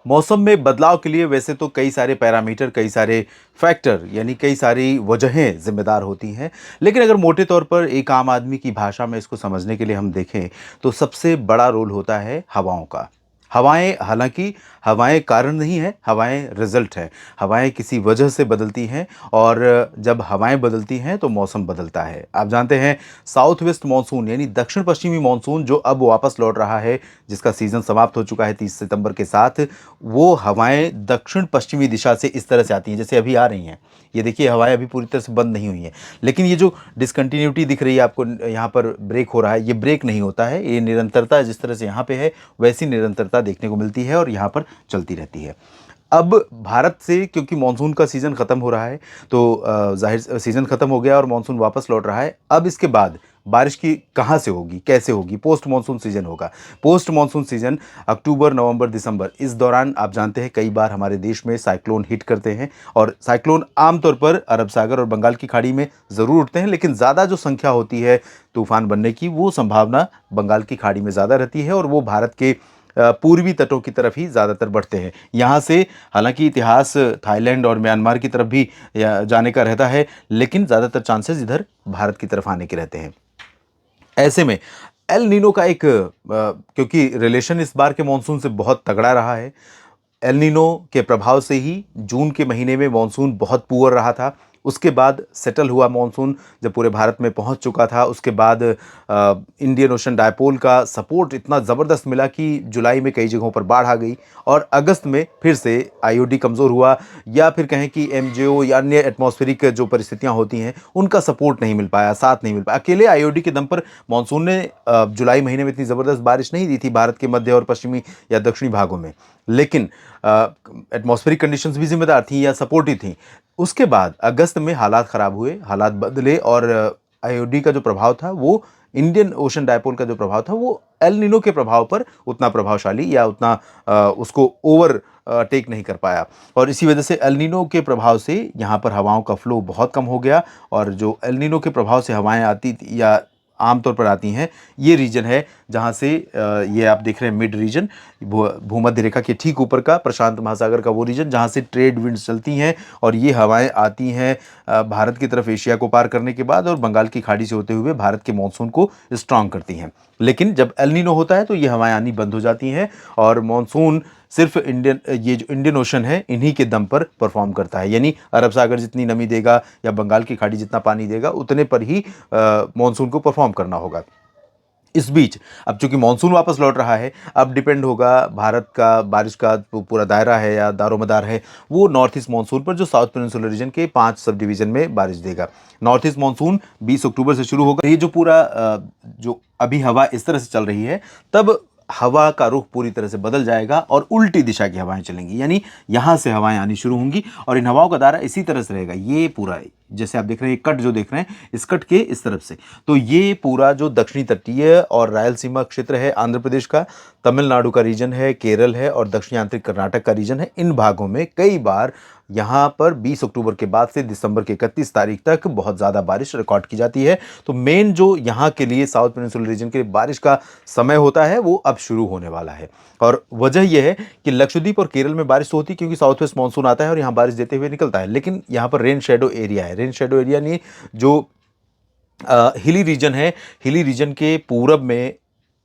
मौसम में बदलाव के लिए वैसे तो कई सारे पैरामीटर, कई सारे फैक्टर यानी कई सारी वजहें ज़िम्मेदार होती हैं। लेकिन अगर मोटे तौर पर एक आम आदमी की भाषा में इसको समझने के लिए हम देखें, तो सबसे बड़ा रोल होता है हवाओं का। हवाएँ हालाँकि हवाएँ कारण नहीं हैं, हवाएँ रिज़ल्ट हैं। हवाएँ किसी वजह से बदलती हैं और जब हवाएँ बदलती हैं तो मौसम बदलता है। आप जानते हैं साउथ वेस्ट मानसून यानी दक्षिण पश्चिमी मानसून जो अब वापस लौट रहा है, जिसका सीज़न समाप्त हो चुका है 30 सितंबर के साथ, वो हवाएँ दक्षिण पश्चिमी दिशा से इस तरह से आती हैं जैसे अभी आ रही हैं। ये देखिए हवाएँ अभी पूरी तरह से बंद नहीं हुई हैं। लेकिन ये जो डिसकंटिन्यूटी दिख रही है आपको यहाँ पर ब्रेक हो रहा है, ये ब्रेक नहीं होता है। ये निरंतरता जिस तरह से यहाँ पे है, वैसी निरंतरता देखने को मिलती है और यहाँ पर चलती रहती है। अब भारत से क्योंकि मानसून का सीज़न ख़त्म हो रहा है, तो ज़ाहिर सीज़न ख़त्म हो गया और मानसून वापस लौट रहा है। अब इसके बाद बारिश की कहाँ से होगी, कैसे होगी? पोस्ट मानसून सीज़न होगा। पोस्ट मानसून सीज़न अक्टूबर, नवंबर, दिसंबर, इस दौरान आप जानते हैं कई बार हमारे देश में साइक्लोन हिट करते हैं और साइक्लोन आमतौर पर अरब सागर और बंगाल की खाड़ी में ज़रूर उठते हैं, लेकिन ज़्यादा जो संख्या होती है तूफ़ान बनने की, वो संभावना बंगाल की खाड़ी में ज़्यादा रहती है और वो भारत के पूर्वी तटों की तरफ ही ज़्यादातर बढ़ते हैं। यहाँ से हालाँकि इतिहास थाईलैंड और म्यांमार की तरफ भी जाने का रहता है, लेकिन ज़्यादातर चांसेस इधर भारत की तरफ आने के रहते हैं। ऐसे में एल नीनो का एक क्योंकि रिलेशन इस बार के मॉनसून से बहुत तगड़ा रहा है। एल नीनो के प्रभाव से ही जून के महीने में मॉनसून बहुत पुअर रहा था। उसके बाद सेटल हुआ मॉनसून जब पूरे भारत में पहुंच चुका था, उसके बाद इंडियन ओशन डायपोल का सपोर्ट इतना ज़बरदस्त मिला कि जुलाई में कई जगहों पर बाढ़ आ गई और अगस्त में फिर से आईओडी कमज़ोर हुआ, या फिर कहें कि एमजेओ या अन्य एटमॉस्फेरिक जो परिस्थितियां होती हैं उनका सपोर्ट नहीं मिल पाया, साथ नहीं मिल पाया। अकेले आईओडी के दम पर मानसून ने जुलाई महीने में इतनी ज़बरदस्त बारिश नहीं दी थी भारत के मध्य और पश्चिमी या दक्षिणी भागों में, लेकिन एटमॉस्फेरिक कंडीशंस भी जिम्मेदार थी या सपोर्टिव थी। उसके बाद अगस्त में हालात ख़राब हुए, हालात बदले और आईओडी का जो प्रभाव था वो इंडियन ओशन डायपोल का जो प्रभाव था वो एल नीनो के प्रभाव पर उतना प्रभावशाली या उतना उसको ओवर टेक नहीं कर पाया और इसी वजह से एल नीनो के प्रभाव से यहाँ पर हवाओं का फ्लो बहुत कम हो गया और जो एल नीनो के प्रभाव से हवाएं आती थी या आमतौर पर आती हैं, ये रीजन है जहाँ से ये आप देख रहे हैं मिड रीजन, भूमध्य रेखा के ठीक ऊपर का प्रशांत महासागर का वो रीजन जहाँ से ट्रेड विंड्स चलती हैं और ये हवाएं आती हैं भारत की तरफ एशिया को पार करने के बाद और बंगाल की खाड़ी से होते हुए भारत के मॉनसून को स्ट्रांग करती हैं। लेकिन जब एल नीनो होता है तो ये हवाएं आनी बंद हो जाती हैं और मॉनसून सिर्फ ये जो इंडियन ओशन है इन्हीं के दम पर परफॉर्म करता है, यानी अरब सागर जितनी नमी देगा या बंगाल की खाड़ी जितना पानी देगा उतने पर ही मॉनसून को परफॉर्म करना होगा। इस बीच अब चूंकि मानसून वापस लौट रहा है, अब डिपेंड होगा भारत का बारिश का पूरा दायरा है या दारोमदार है वो नॉर्थ ईस्ट मानसून पर, जो साउथ पेनिनसुलर रीजन के 5 सब डिवीजन में बारिश देगा। नॉर्थ ईस्ट मानसून 20 अक्टूबर से शुरू होगा। ये जो पूरा जो अभी हवा इस तरह से चल रही है, तब हवा का रुख पूरी तरह से बदल जाएगा और उल्टी दिशा की हवाएं चलेंगी, यानी यहाँ से हवाएं आनी शुरू होंगी और इन हवाओं का दायरा इसी तरह से रहेगा। ये पूरा जैसे आप देख रहे हैं कट जो देख रहे हैं इस कट के इस तरफ से, तो ये पूरा जो दक्षिणी तटीय और रायलसीमा क्षेत्र है आंध्र प्रदेश का, तमिलनाडु का रीजन है, केरल है और दक्षिणी आंतरिक कर्नाटक का रीजन है, इन भागों में कई बार यहाँ पर 20 अक्टूबर के बाद से दिसंबर के 31 तारीख तक बहुत ज़्यादा बारिश रिकॉर्ड की जाती है। तो मेन जो यहाँ के लिए साउथ पेनिनसुलर रीजन के लिए बारिश का समय होता है वो अब शुरू होने वाला है और वजह यह है कि लक्षद्वीप और केरल में बारिश तो होती है क्योंकि साउथ वेस्ट मानसून आता है और यहाँ बारिश देते हुए निकलता है, लेकिन यहाँ पर रेन शेडो एरिया है। रेन शेडो एरिया नहीं, जो हिली रीजन है, हिली रीजन के पूरब में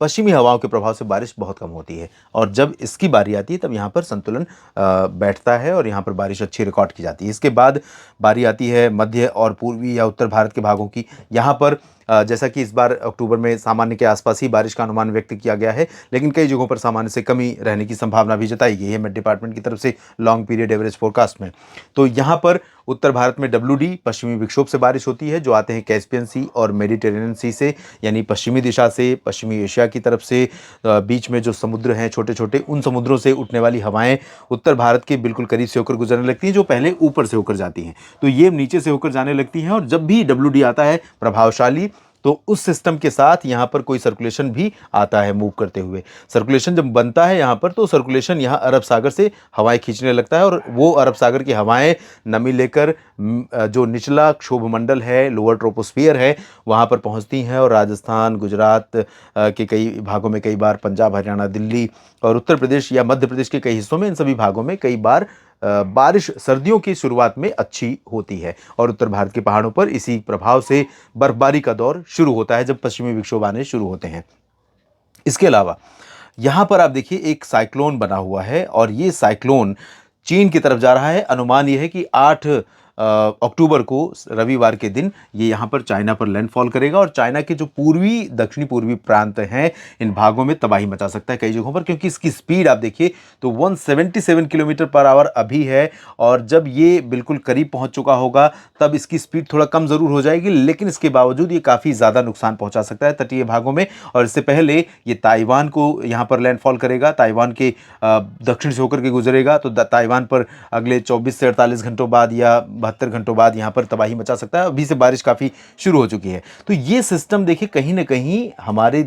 पश्चिमी हवाओं के प्रभाव से बारिश बहुत कम होती है और जब इसकी बारी आती है तब यहाँ पर संतुलन बैठता है और यहाँ पर बारिश अच्छी रिकॉर्ड की जाती है। इसके बाद बारी आती है मध्य और पूर्वी या उत्तर भारत के भागों की। यहाँ पर जैसा कि इस बार अक्टूबर में सामान्य के आसपास ही बारिश का अनुमान व्यक्त किया गया है, लेकिन कई जगहों पर सामान्य से कमी रहने की संभावना भी जताई गई है मेट डिपार्टमेंट की तरफ से लॉन्ग पीरियड एवरेज फोरकास्ट में। तो यहाँ पर उत्तर भारत में WD पश्चिमी विक्षोभ से बारिश होती है जो आते हैं कैस्पियन सी और मेडिटेरेनियन सी से, यानी पश्चिमी दिशा से, पश्चिमी एशिया की तरफ से, बीच में जो समुद्र हैं छोटे छोटे, उन समुद्रों से उठने वाली हवाएं उत्तर भारत के बिल्कुल करीब से होकर गुजरने लगती हैं, जो पहले ऊपर से होकर जाती हैं, तो ये नीचे से होकर जाने लगती हैं और जब भी WD आता है प्रभावशाली तो उस सिस्टम के साथ यहाँ पर कोई सर्कुलेशन भी आता है मूव करते हुए। सर्कुलेशन जब बनता है यहाँ पर, तो सर्कुलेशन यहाँ अरब सागर से हवाएं खींचने लगता है और वो अरब सागर की हवाएं नमी लेकर जो निचला क्षोभमंडल है, लोअर ट्रोपोस्फियर है, वहाँ पर पहुँचती हैं और राजस्थान, गुजरात के कई भागों में, कई बार पंजाब, हरियाणा, दिल्ली और उत्तर प्रदेश या मध्य प्रदेश के कई हिस्सों में, इन सभी भागों में कई बार बारिश सर्दियों की शुरुआत में अच्छी होती है और उत्तर भारत के पहाड़ों पर इसी प्रभाव से बर्फबारी का दौर शुरू होता है जब पश्चिमी विक्षोभ आने शुरू होते हैं। इसके अलावा यहां पर आप देखिए एक साइक्लोन बना हुआ है और ये साइक्लोन चीन की तरफ जा रहा है। अनुमान ये है कि 8 अक्टूबर को रविवार के दिन ये यहाँ पर चाइना पर लैंडफॉल करेगा और चाइना के जो पूर्वी दक्षिणी पूर्वी प्रांत हैं, इन भागों में तबाही मचा सकता है कई जगहों पर, क्योंकि इसकी स्पीड आप देखिए तो 177 किलोमीटर पर आवर अभी है और जब ये बिल्कुल करीब पहुंच चुका होगा तब इसकी स्पीड थोड़ा कम ज़रूर हो जाएगी, लेकिन इसके बावजूद ये काफ़ी ज़्यादा नुकसान पहुंचा सकता है तटीय भागों में। और इससे पहले ये ताइवान को यहाँ पर लैंडफॉल करेगा, ताइवान के दक्षिण से होकर के गुजरेगा, तो ताइवान पर अगले 24 से 48 घंटों बाद या 72 घंटों बाद यहाँ पर तबाही मचा सकता है। अभी से बारिश काफ़ी शुरू हो चुकी है। तो ये सिस्टम देखिए कहीं ना कहीं हमारे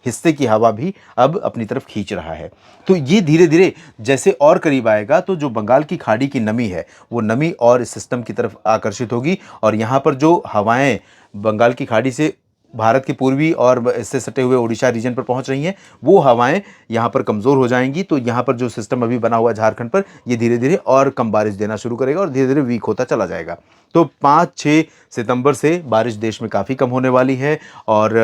हिस्से की हवा भी अब अपनी तरफ खींच रहा है। तो ये धीरे धीरे जैसे और करीब आएगा तो जो बंगाल की खाड़ी की नमी है वो नमी और इस सिस्टम की तरफ आकर्षित होगी और यहाँ पर जो हवाएं बंगाल की खाड़ी से भारत के पूर्वी और इससे सटे हुए उड़ीसा रीजन पर पहुंच रही हैं, वो हवाएं यहाँ पर कमज़ोर हो जाएंगी। तो यहाँ पर जो सिस्टम अभी बना हुआ है झारखंड पर, ये धीरे धीरे और कम बारिश देना शुरू करेगा और धीरे धीरे वीक होता चला जाएगा। तो 5-6 सितंबर से बारिश देश में काफ़ी कम होने वाली है और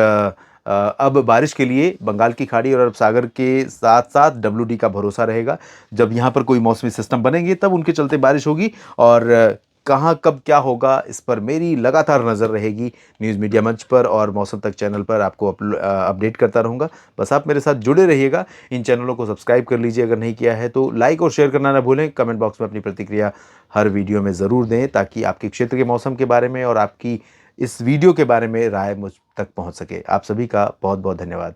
अब बारिश के लिए बंगाल की खाड़ी और अरब सागर के साथ साथ WD का भरोसा रहेगा। जब यहाँ पर कोई मौसमी सिस्टम बनेंगे तब उनके चलते बारिश होगी और कहाँ कब क्या होगा इस पर मेरी लगातार नज़र रहेगी। न्यूज़ मीडिया मंच पर और मौसम तक चैनल पर आपको अपडेट करता रहूँगा। बस आप मेरे साथ जुड़े रहिएगा। इन चैनलों को सब्सक्राइब कर लीजिए अगर नहीं किया है तो, लाइक और शेयर करना ना भूलें। कमेंट बॉक्स में अपनी प्रतिक्रिया हर वीडियो में ज़रूर दें ताकि आपके क्षेत्र के मौसम के बारे में और आपकी इस वीडियो के बारे में राय मुझ तक पहुँच सके। आप सभी का बहुत बहुत धन्यवाद।